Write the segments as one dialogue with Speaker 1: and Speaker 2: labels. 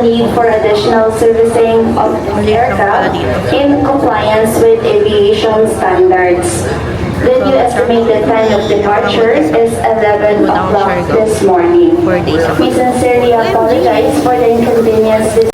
Speaker 1: Need for additional servicing of aircraft in compliance with aviation standards. The new estimated time of departure is 11 o'clock this morning. We sincerely apologize for the inconvenience this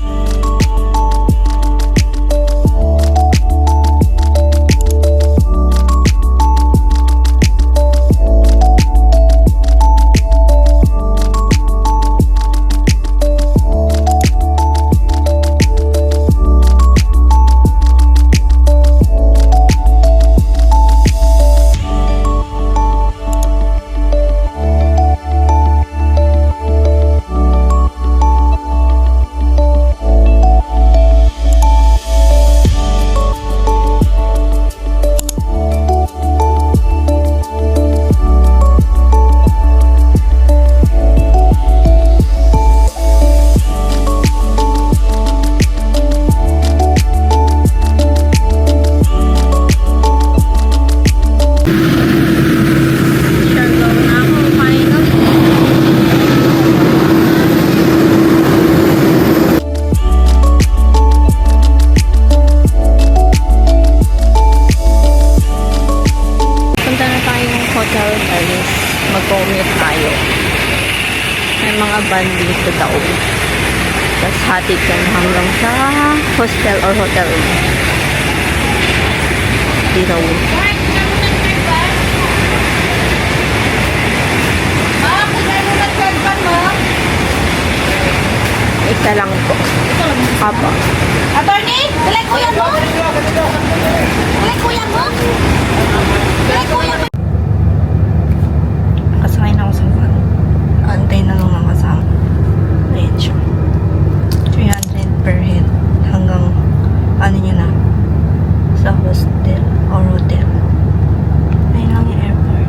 Speaker 2: mag-commute tayo. May mga van dito daw. Tapos hatid yan hanggang sa hostel or hotel. Di daw. Isa lang po. Apa.
Speaker 3: Attorney, dalay kuya mo? Dalay kuya mo? Dalay kuya mo?
Speaker 2: Kasakay na ako sa van. Antay na lang ng kasama. Ayan siya. 300 per head. Hanggang, ano nyo na, sa hostel or hotel. Ayun lang yung airport.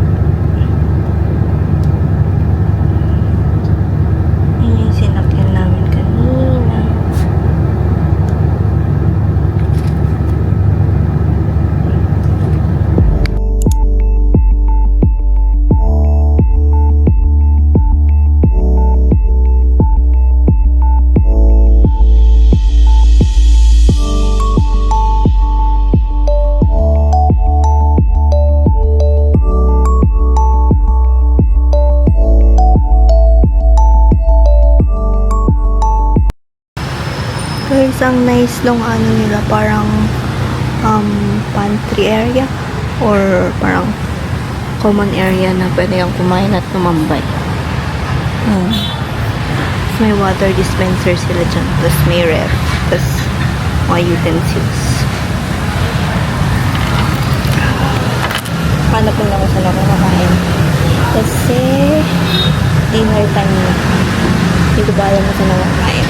Speaker 2: Yun yung sinakyan namin kanina. Guys, ang nice nung ano nila, parang pantry area or parang common area na pwede kang kumain at tumambay. May water dispenser sila dyan, tapos may ref, tapos mga utensils. Hanap mo lang ako sa nakakakain kasi dinner time na. Hindi ko ba alam na sa nakakain.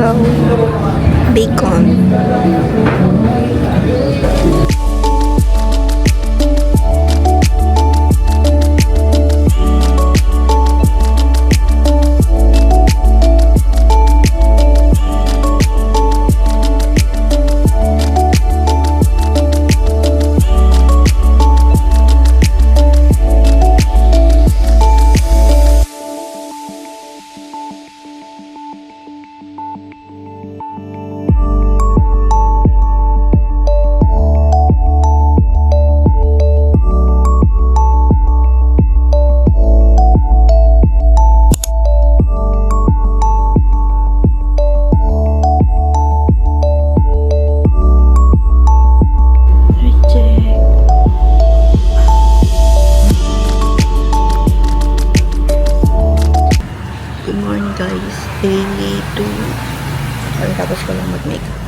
Speaker 2: Sabaw. Bacon. Good morning guys. Day 2. Tapos ko lang mag-makeup.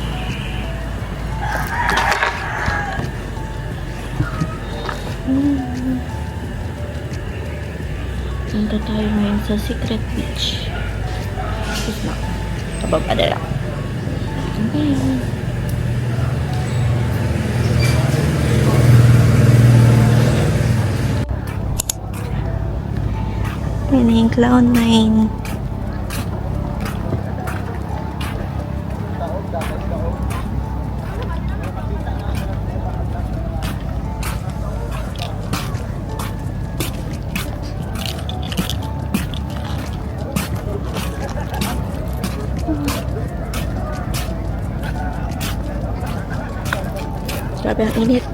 Speaker 2: Punta tayo ngayon sa Secret Beach. Tapos na. Kababa na lang. Okay. Yan na yung Cloud9. Grabe ang init.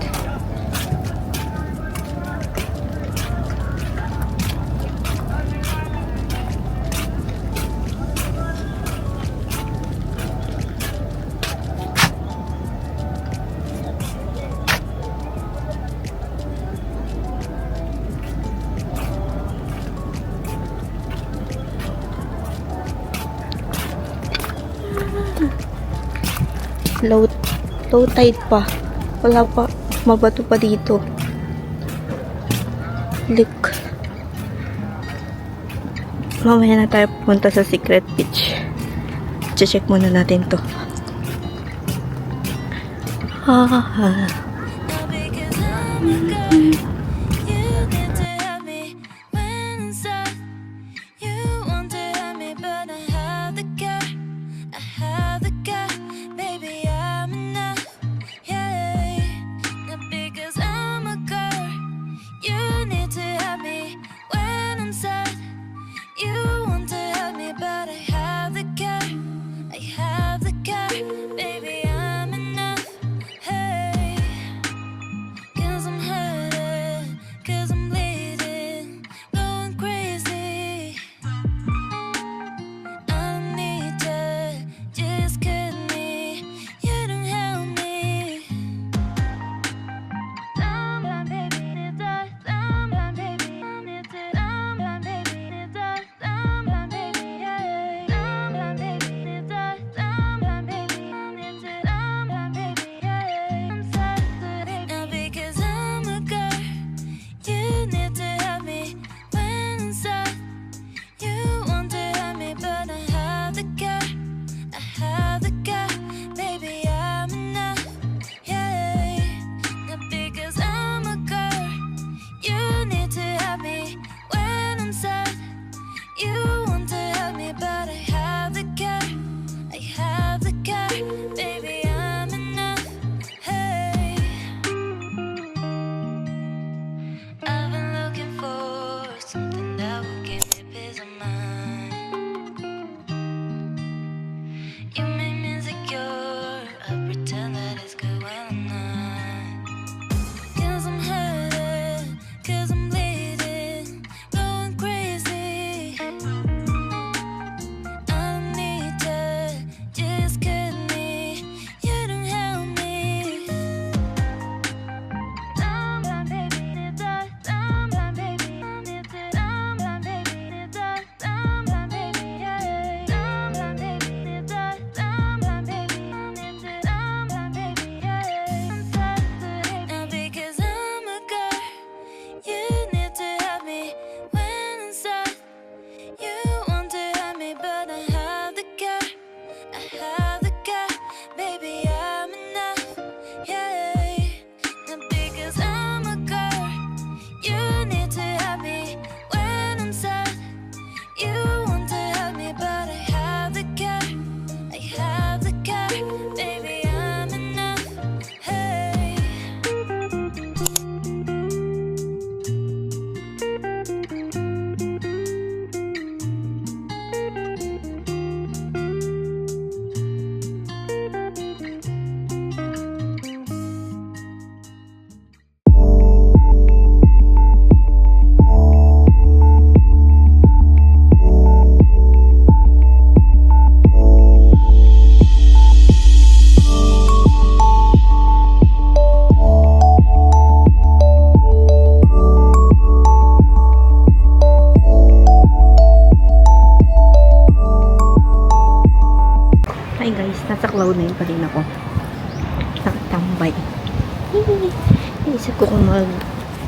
Speaker 2: Low tide pa. Wala pa. Mabato pa dito. Look. Mamaya na tayo pupunta sa Secret Beach. Check muna natin to. Cloud9 pa rin ako. Nakatambay. Iisip ko kung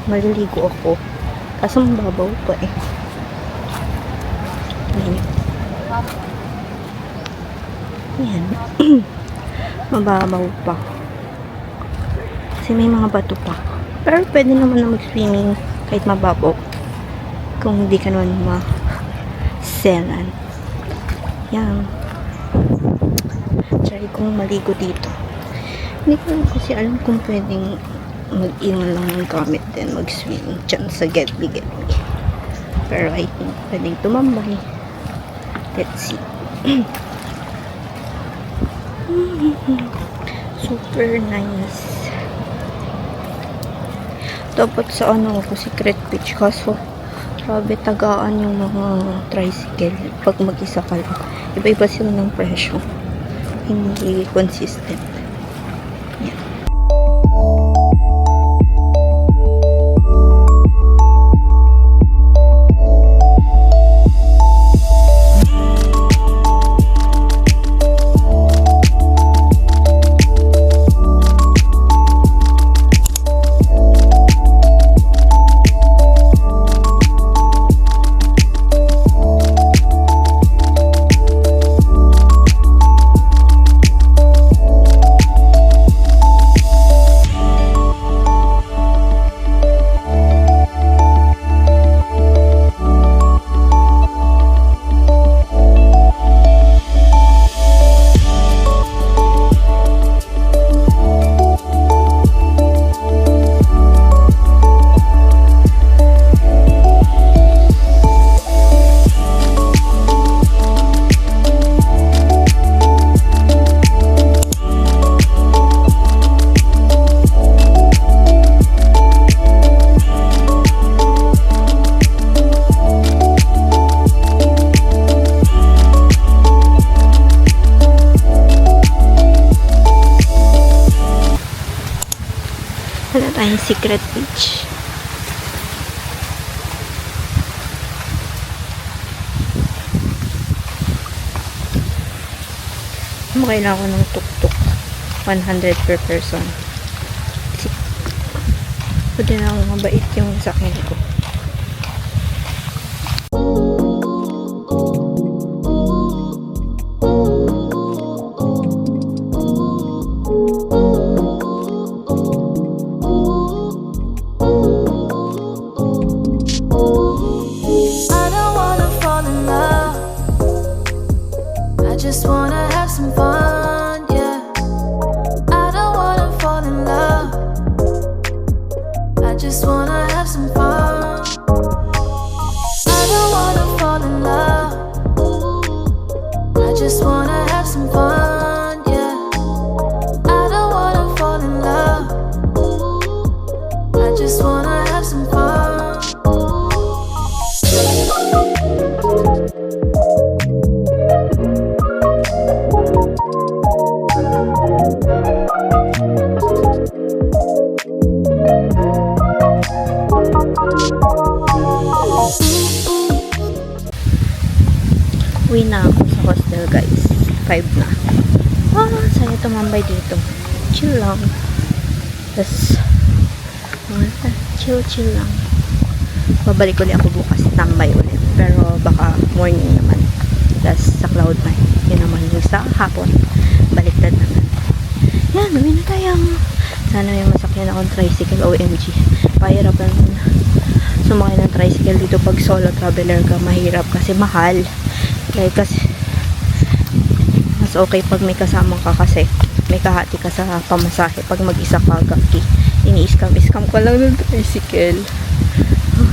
Speaker 2: maliligo ako. Kaso mababaw pa eh. Ayan. Ayan. Mababaw pa. Kasi may mga bato pa. Pero pwede naman na mag-swimming kahit mababaw. Kung hindi ka naman ma-selan. Yan. Try kong maligo dito. Hindi ko lang kasi alam kung pwedeng mag-iwan lang ng gamit din mag-swimming dyan sa Getly. Pero I think pwedeng tumambay. Let's see. Super nice. Dapat sa ano ako, Secret Beach. Kaso, grabe tagaan yung mga tricycle. Pag mag-isa ka lang. Iba-iba sila ng presyo. Hindi consistent. Yan. Wala tayong Secret Beach. Kailangan ko ng tuk-tuk. 100 per person. Pwede na akong mabait yung sakyan ko.
Speaker 4: Just wanna have some fun, yeah. I don't wanna fall in love. I just wanna have some fun. I don't wanna fall in love. I just wanna have some fun, yeah. I don't wanna fall in love. I just wanna have some fun.
Speaker 2: Uwi na ako sa hostel, guys. 5 na. Saya tumambay dito. Chill lang. Tapos, chill lang. Babalik ulit ako bukas. Tambay ulit. Pero baka morning naman. Tapos sa Cloud9. Yun naman yung sa hapon. Baliktad naman. Yan, uwi na tayo. Sana may masakyan akong tricycle. OMG. Pahirapan sumakay ng tricycle dito pag solo traveler ka. Mahirap kasi mahal. Kasi mas okay pag may kasama ka kasi may kahati ka sa pamasahe. Pag mag-isa ka, gaki ini-scam ko lang ng tricycle.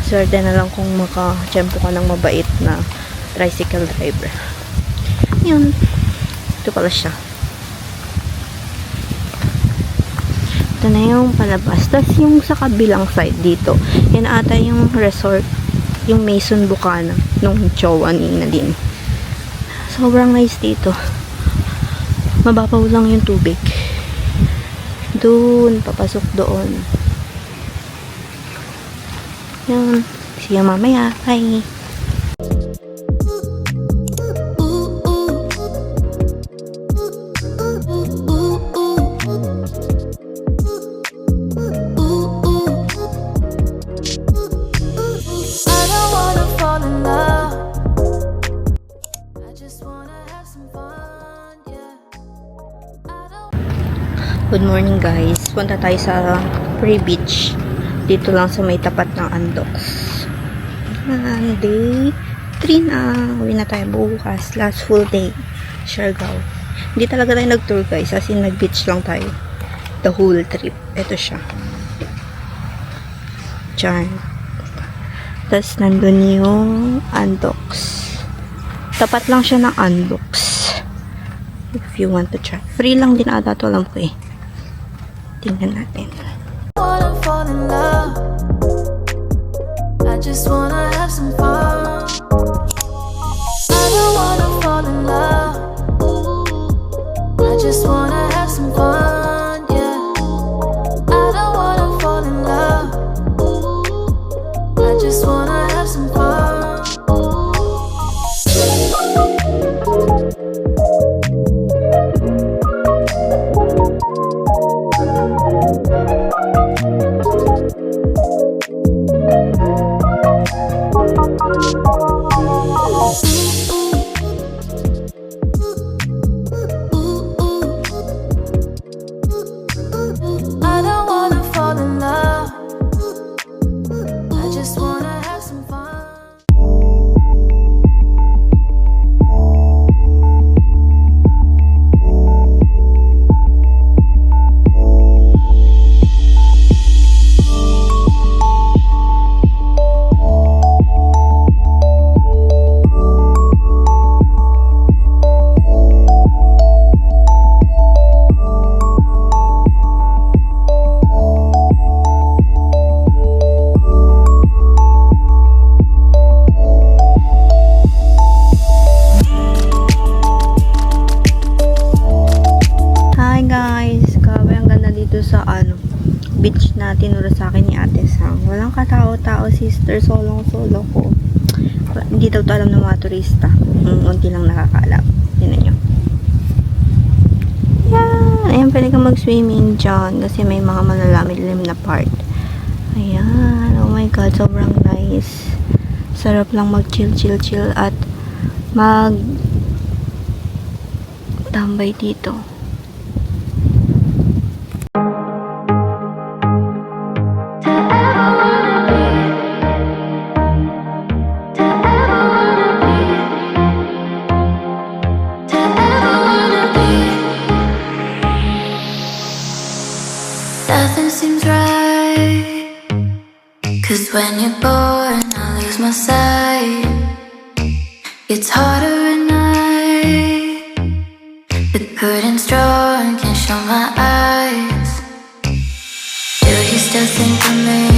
Speaker 2: Swerte na lang kung maka-tsempo ka ng mabait na tricycle driver. Yun, ito pala siya. Ito na yung palabas. Tapos yung sa kabilang side dito, yan ata yung resort, yung Maison Bucana nung Chowa ni Nadine. Sobrang nice dito. Mababaw lang yung tubig. Doon, papasok doon. Yan. See you mamaya. Bye. Good morning guys. Punta tayo sa pre-beach. Dito lang sa may tapat ng Andox. Day 3 na. Uwi na tayo bukas. Last full day. Siargao. Hindi talaga tayo nag-tour guys. As in nag-beach lang tayo. The whole trip. Ito siya. Diyan. Tapos nandun yung Andox. Tapat lang siya ng Andox. If you want to try. Free lang din ata to, alam ko eh. Tingnan natin.
Speaker 4: Wanna fall in love. I just wanna have some fun. I don't wanna fall in love. I just wanna have some fun, yeah. I don't wanna fall in love. I just wanna have some fun. I don't wanna fall in love. I just wanna have some fun.
Speaker 2: Hi guys! Grabe, ang ganda dito sa beach na tinuro sa akin ni Ate Sang. Walang katao-tao, sister. Solong-solo ko. Hindi daw to alam ng mga turista. Unti lang nakakaalam. Tingnan nyo. Yan! Ayan, pwede kang mag-swimming dyan kasi may mga malalamig-lim na part. Ayan. Oh my God, sobrang nice. Sarap lang mag-chill at tambay dito.
Speaker 4: Nothing seems right. 'Cause when you're born, I lose my sight. It's harder at night. The curtain's drawn, can't show my eyes. Do you still think of me?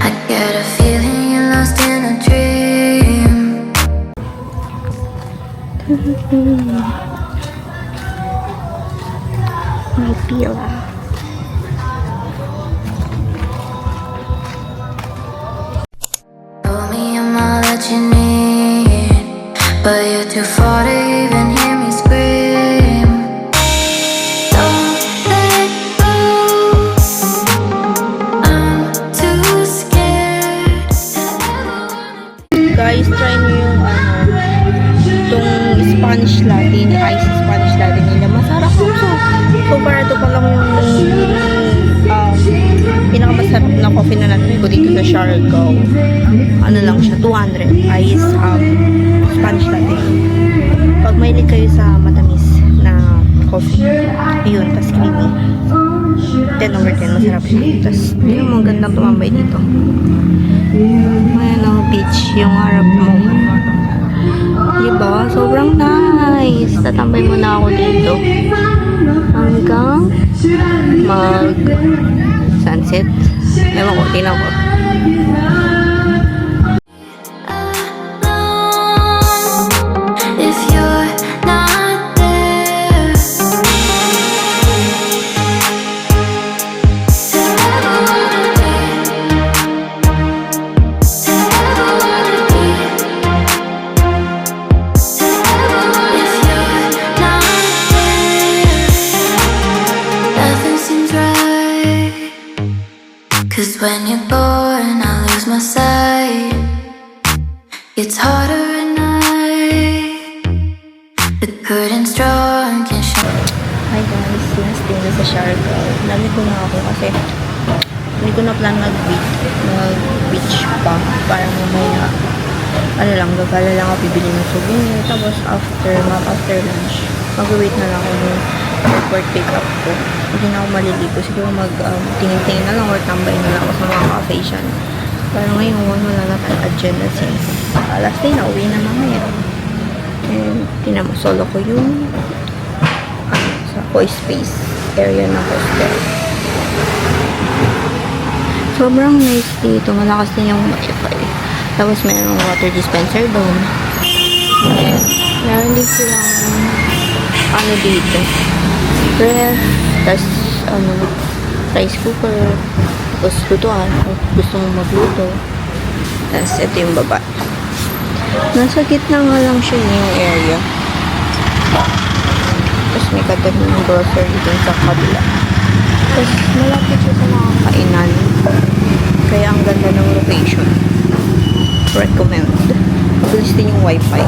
Speaker 4: I get a feeling you're lost in a dream.
Speaker 2: May pila.
Speaker 4: Told me I'm all that you need, but you're too far to even hear me scream. Don't let go, I'm too scared to ever.
Speaker 2: Guys, try nyo yung itong Spanish latte, ice Spanish latte nila. Masarap po so. So far, ito pa lang yung pinakamasarap na coffee na natin ko dito sa Siargao. Ano lang siya, 200 ice Spanish latte. Pag mahilig kayo sa matamis na coffee, ayun, tas creamy. 10 over 10, masarap siya. Tas, yun ang gandang tumambay dito. Ayan ang beach, yung harap mo. Diba? Sobrang nice. Tatambay muna ako dito. Hanggang sunset. Ewan ko, tingnan ko.
Speaker 4: If you're not there, to ever wanna be, to ever wanna be, to ever. If you're not there, nothing seems right. 'Cause when you're born,
Speaker 2: Siargao. Nalito na ako kasi hindi ko na plan mag-beach pa. Parang mamaya, ano lang, gagala lang ako bibili ng souvenir. Tapos after lunch, mag-wait na lang ako ng airport pick-up ko. Hindi na ako maliligo. Siguro tingin-tingin na lang or tambay na lang ako sa mga cafe siya. Pero ngayon, wala na tayong agenda since last day na uwi na mamaya. And solo ko yung sa Koi Space area ng hostel. Sobrang nice dito. Malakas din yung wifi. Tapos mayroong water dispenser doon. And meron din silang dito. Ref. Tapos rice cooker. Tapos lutuan. Kung gusto mo magluto. Tapos ito yung baba. Nasa gitna nga lang siya yung area. Tapos may katabi ng grocery dun sa kabila. Tapos malapit siya sa mga kainan. Kaya ang ganda ng location. Recommend. Mabilis din yung wifi.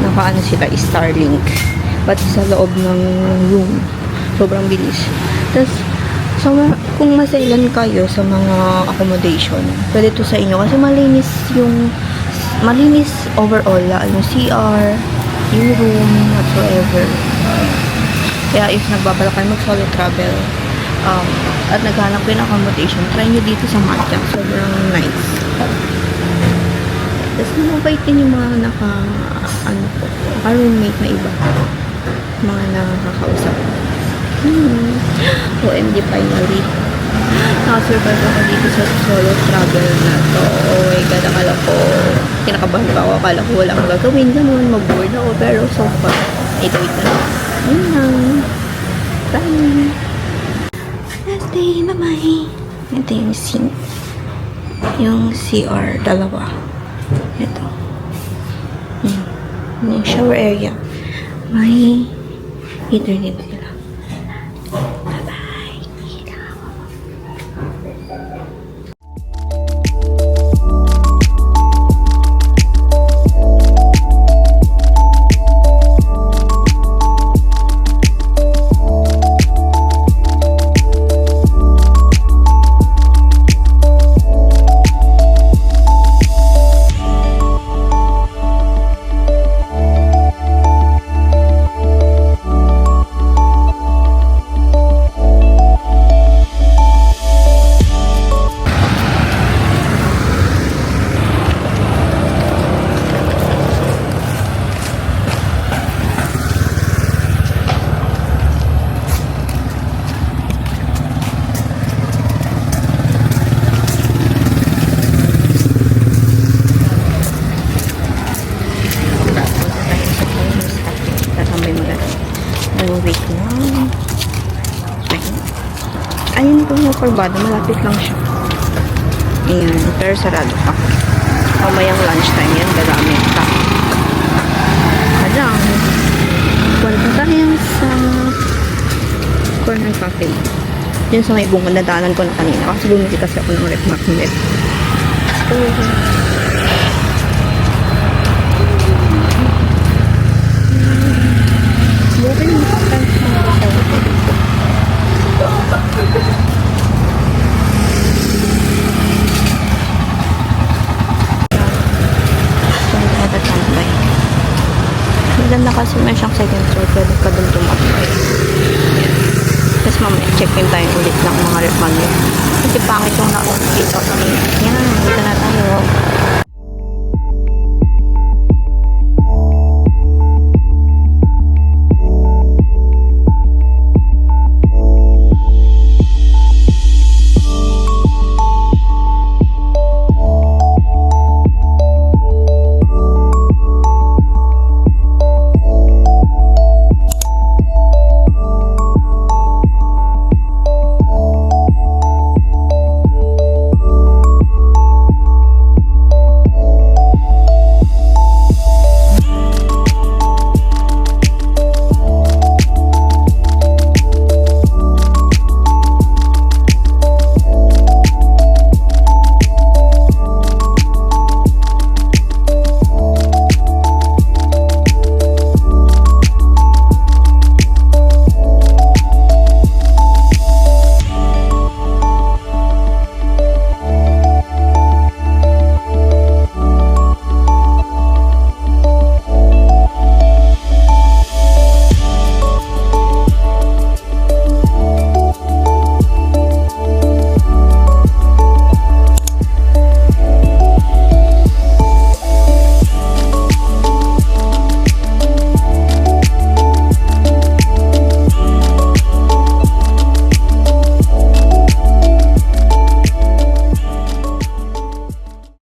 Speaker 2: Nakaano sila, Starlink. Pati sa loob ng room. Sobrang bilis. Tapos, kung masailan kayo sa mga accommodation, pwede to sa inyo. Kasi malinis overall. Yung CR, yung room, whatsoever. Kaya if nagbabalak kayo mag-solo travel, at naghanap kayo ng accommodation, try nyo dito sa Matcha. Sobrang nice. Tapos namabait din yung mga naka-roommate na iba. Mga nakakausap. OMG, finally. Nakasurvive ako dito sa solo travel na to. Oh my God, akala ko, kinakabahan pa ako. Akala ko wala akong gagawin. Ganun, mag-board ako. Pero so far, wait na lang. Yun lang. Bye! Last day, bye-bye! Ito yung sink. Yung CR, dalawa. Ito. Yung shower area. May heater din sila. Bye-bye! Wait lang. Ayun po yung Corbado. Malapit lang siya. Ayan. Pero sarado pa. Mamayang lunchtime yan. Darami pa. Adang. Punta tayo sa corner cafe. Yun sa may bungod na daanan ko na kanina. Kasi bumili kasi ako ng ref magnet. Bukin mo pa tayo sa mga tawag. Maganda kasi may siyang second floor. Pwede ka doon tumakbay. Tapos mamaya check-in tayo ulit ng mga ref magnet. Kasi pangit yung na-fit out. Yan, dito na tayo.